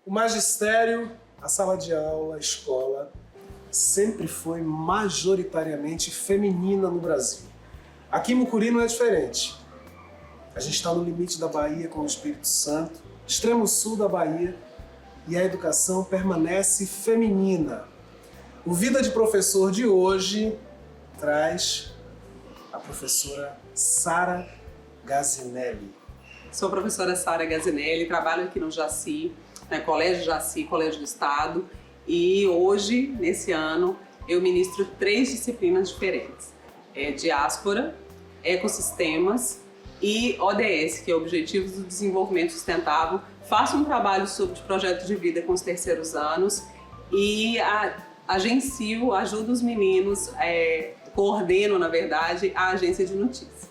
O magistério, a sala de aula, a escola, sempre foi majoritariamente feminina no Brasil. Aqui em Mucuri não é diferente. A gente está no limite da Bahia com o Espírito Santo, extremo sul da Bahia, e a educação permanece feminina. O Vida de Professor de hoje traz a professora Sara Gazinelli. Sou a professora Sara Gazinelli, trabalho aqui no Jaci, Colégio Jaci, Colégio do Estado, e hoje, nesse ano, eu ministro 3 disciplinas diferentes. Diáspora, Ecossistemas e ODS, que é Objetivos do Desenvolvimento Sustentável. Faço um trabalho sobre projeto de vida com os terceiros anos e agencio, ajudo os meninos, coordeno, na verdade, a agência de notícias.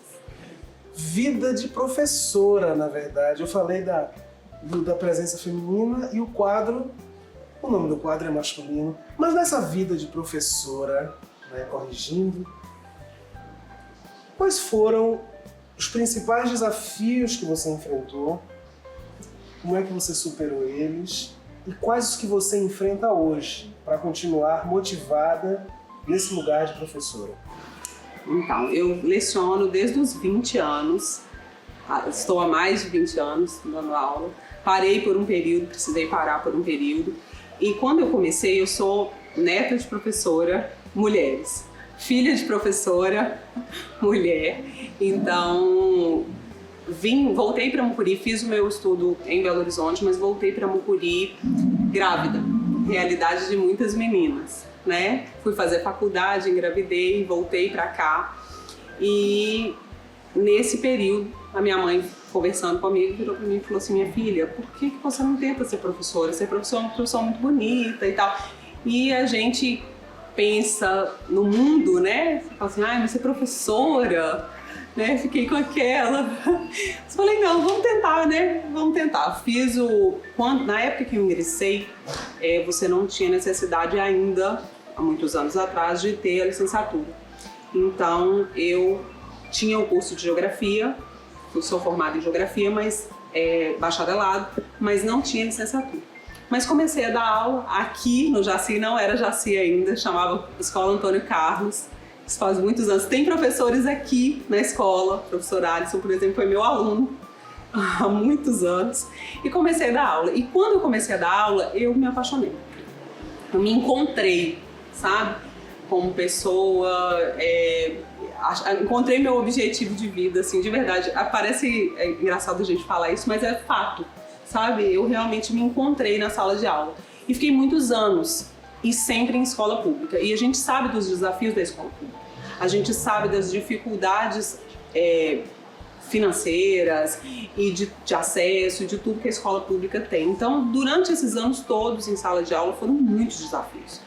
Vida de professora, na verdade. Eu falei da presença feminina e o nome do quadro é masculino, mas nessa vida de professora, corrigindo, quais foram os principais desafios que você enfrentou? Como é que você superou eles? E quais os que você enfrenta hoje para continuar motivada nesse lugar de professora? Então, eu leciono desde os 20 anos, estou há mais de 20 anos dando aula. Parei por um período, precisei parar por um período. E quando eu comecei, eu sou neta de professora, mulheres. Filha de professora, mulher. Então, voltei para Mucuri, fiz o meu estudo em Belo Horizonte, mas voltei para Mucuri grávida. Realidade de muitas meninas, né? Fui fazer faculdade, engravidei, voltei para cá. E nesse período, a minha mãe, conversando comigo, virou para mim e falou assim: minha filha, por que você não tenta ser professora? Ser professora é uma profissão muito bonita e tal. E a gente pensa no mundo, né? Você fala assim, mas ser professora, né? Fiquei com aquela. Eu falei, não, vamos tentar, né? Vamos tentar. Na época que eu ingressei, você não tinha necessidade ainda, há muitos anos atrás, de ter a licenciatura. Então, eu tinha o curso de Geografia, eu sou formada em Geografia, mas bacharelado, mas não tinha licenciatura. Mas comecei a dar aula aqui no Jaci, não era Jaci ainda, chamava Escola Antônio Carlos. Isso faz muitos anos. Tem professores aqui na escola, o professor Alisson, por exemplo, foi meu aluno há muitos anos, e comecei a dar aula. E quando eu comecei a dar aula, eu me apaixonei. Eu me encontrei, sabe? Como pessoa, encontrei meu objetivo de vida, assim, de verdade. Parece engraçado a gente falar isso, mas é fato. Sabe, eu realmente me encontrei na sala de aula e fiquei muitos anos e sempre em escola pública. E a gente sabe dos desafios da escola pública, a gente sabe das dificuldades financeiras e de acesso, de tudo que a escola pública tem. Então, durante esses anos todos em sala de aula foram muitos desafios,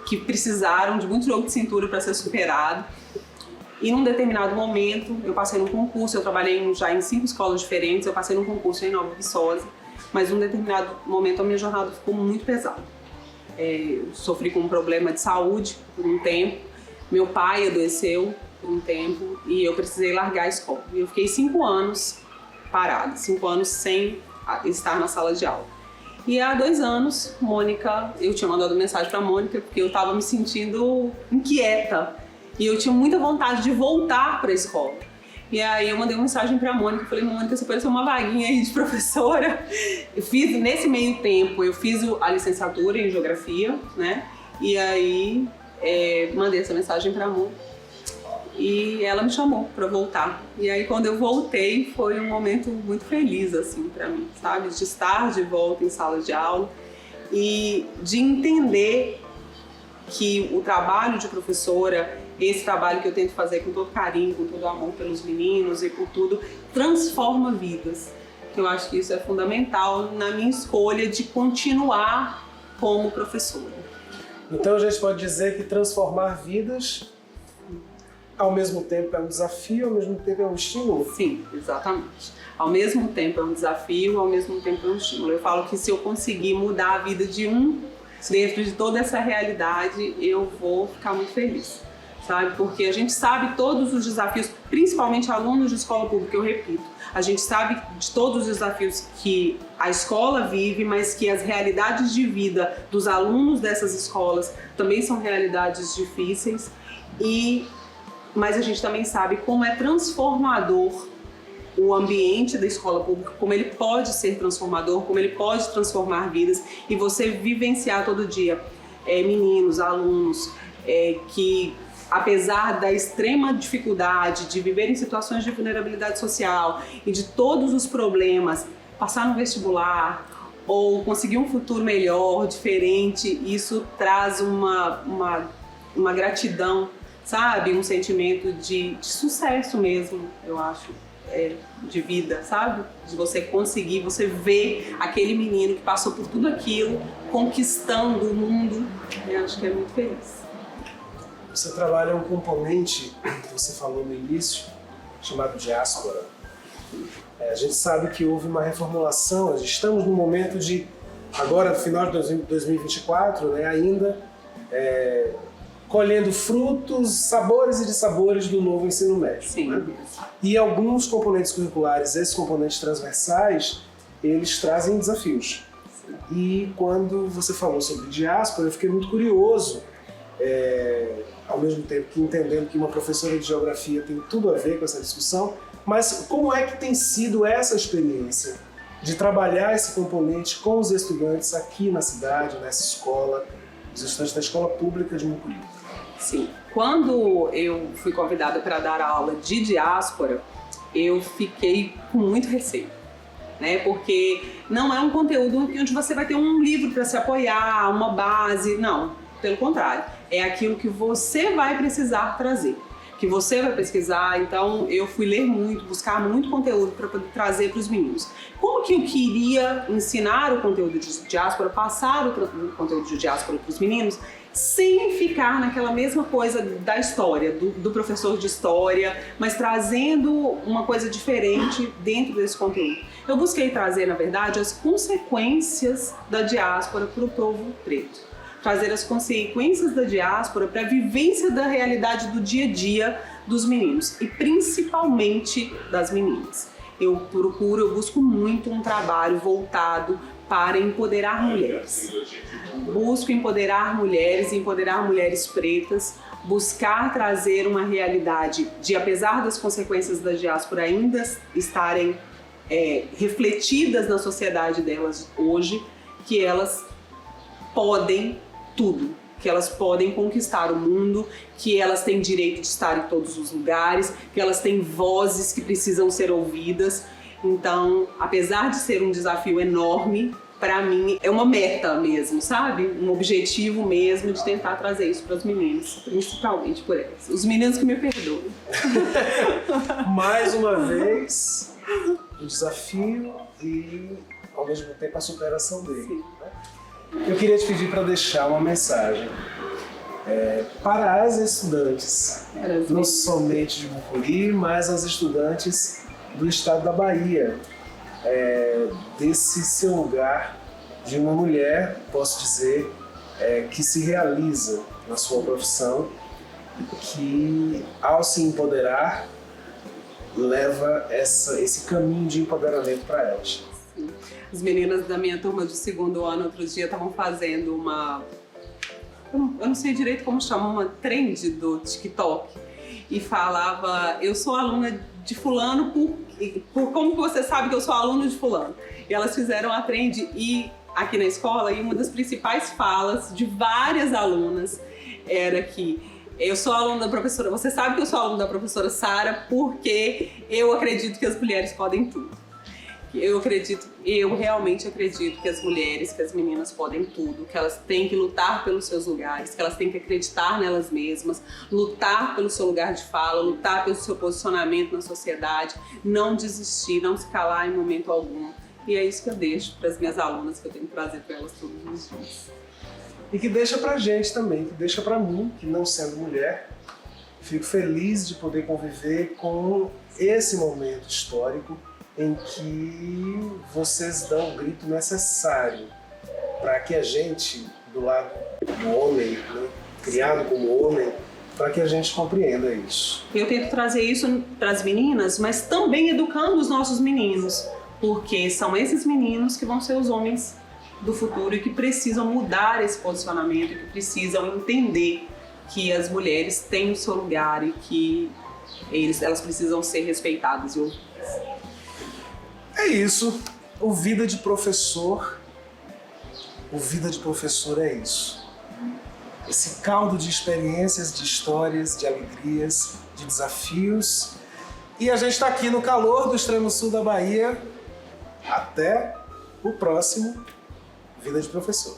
que precisaram de muito jogo de cintura para ser superado. E num determinado momento, eu passei num concurso, eu trabalhei já em 5 escolas diferentes, eu passei num concurso em Nova Viçosa, mas num determinado momento a minha jornada ficou muito pesada. Eu sofri com um problema de saúde por um tempo, meu pai adoeceu por um tempo e eu precisei largar a escola. E eu fiquei 5 anos parada, 5 anos sem estar na sala de aula. E há 2 anos, eu tinha mandado mensagem para a Mônica porque eu estava me sentindo inquieta. E eu tinha muita vontade de voltar para a escola. E aí eu mandei uma mensagem para a Mônica, falei, Mônica, você apareceu uma vaguinha aí de professora. Nesse meio tempo, eu fiz a licenciatura em Geografia, né? E aí mandei essa mensagem para a Mônica. E ela me chamou para voltar. E aí quando eu voltei, foi um momento muito feliz, assim, para mim, sabe? De estar de volta em sala de aula e de entender que o trabalho de professora, esse trabalho que eu tento fazer com todo carinho, com todo amor pelos meninos e por tudo, transforma vidas. Eu acho que isso é fundamental na minha escolha de continuar como professora. Então a gente pode dizer que transformar vidas, ao mesmo tempo é um desafio, ao mesmo tempo é um estímulo? Sim, exatamente. Ao mesmo tempo é um desafio, ao mesmo tempo é um estímulo. Eu falo que se eu conseguir mudar a vida de um dentro de toda essa realidade, eu vou ficar muito feliz. sabe? Porque a gente sabe todos os desafios, principalmente alunos de escola pública, eu repito, a gente sabe de todos os desafios que a escola vive, mas que as realidades de vida dos alunos dessas escolas também são realidades difíceis, mas a gente também sabe como é transformador o ambiente da escola pública, como ele pode ser transformador, como ele pode transformar vidas, e você vivenciar todo dia meninos, alunos que, apesar da extrema dificuldade de viver em situações de vulnerabilidade social e de todos os problemas, passar no vestibular ou conseguir um futuro melhor, diferente, isso traz uma gratidão, sabe? Um sentimento de sucesso mesmo, eu acho. De vida, sabe? De você conseguir, você ver aquele menino que passou por tudo aquilo, conquistando o mundo, eu acho que é muito feliz. Você trabalha um componente que você falou no início, chamado diáspora. A gente sabe que houve uma reformulação, estamos no momento de, agora no final de 2024, né, ainda colhendo frutos, sabores e dissabores do novo ensino médio. Sim. Né? E alguns componentes curriculares, esses componentes transversais, eles trazem desafios. Sim. E quando você falou sobre diáspora, eu fiquei muito curioso, ao mesmo tempo que entendendo que uma professora de geografia tem tudo a ver com essa discussão, mas como é que tem sido essa experiência de trabalhar esse componente com os estudantes aqui na cidade, nessa escola, os estudantes da escola pública de Mucuri? Sim. Quando eu fui convidada para dar aula de diáspora, eu fiquei com muito receio, né? Porque não é um conteúdo onde você vai ter um livro para se apoiar, uma base, não. Pelo contrário, é aquilo que você vai precisar trazer, que você vai pesquisar. Então eu fui ler muito, buscar muito conteúdo para poder trazer para os meninos. Como que eu queria ensinar o conteúdo de diáspora, passar o conteúdo de diáspora para os meninos, sem ficar naquela mesma coisa da história, do professor de história, mas trazendo uma coisa diferente dentro desse conteúdo. Eu busquei trazer, na verdade, as consequências da diáspora para o povo preto. Trazer as consequências da diáspora para a vivência da realidade do dia a dia dos meninos e principalmente das meninas. Eu busco muito um trabalho voltado para empoderar mulheres. Busco empoderar mulheres pretas, buscar trazer uma realidade de, apesar das consequências da diáspora ainda estarem refletidas na sociedade delas hoje, que elas podem tudo, que elas podem conquistar o mundo, que elas têm direito de estar em todos os lugares, que elas têm vozes que precisam ser ouvidas. Então, apesar de ser um desafio enorme, para mim é uma meta mesmo, sabe? Um objetivo mesmo de tentar trazer isso para os meninos, principalmente por elas. Os meninos que me perdoem. Mais uma vez, o desafio e, ao mesmo tempo, a superação dele. Sim. Eu queria te pedir para deixar uma mensagem para as estudantes, não somente de Mucuri, mas as estudantes do estado da Bahia, desse seu lugar de uma mulher, posso dizer, que se realiza na sua profissão, que ao se empoderar, leva esse caminho de empoderamento para elas. Sim. As meninas da minha turma de segundo ano, outro dia, estavam fazendo uma... Eu não sei direito como chama, uma trend do TikTok. E falava, eu sou aluna de fulano por como que você sabe que eu sou aluna de fulano? E elas fizeram a trend aqui na escola, e uma das principais falas de várias alunas era que eu sou aluna da professora, você sabe que eu sou aluna da professora Sara porque eu acredito que as mulheres podem tudo. Eu realmente acredito que as mulheres, que as meninas podem tudo, que elas têm que lutar pelos seus lugares, que elas têm que acreditar nelas mesmas, lutar pelo seu lugar de fala, lutar pelo seu posicionamento na sociedade, não desistir, não se calar em momento algum. E é isso que eu deixo para as minhas alunas, que eu tenho que trazer para elas todos os dias. E que deixa pra gente também, que deixa pra mim, que não sendo mulher, fico feliz de poder conviver com esse momento histórico em que vocês dão o grito necessário para que a gente, do lado do homem, né, criado como homem, para que a gente compreenda isso. Eu tento trazer isso para as meninas, mas também educando os nossos meninos, porque são esses meninos que vão ser os homens do futuro e que precisam mudar esse posicionamento, que precisam entender que as mulheres têm o seu lugar e que elas precisam ser respeitadas e ouvidas. É isso. O Vida de Professor é isso. Esse caldo de experiências, de histórias, de alegrias, de desafios. E a gente está aqui no calor do extremo sul da Bahia. Até o próximo Vida de Professor.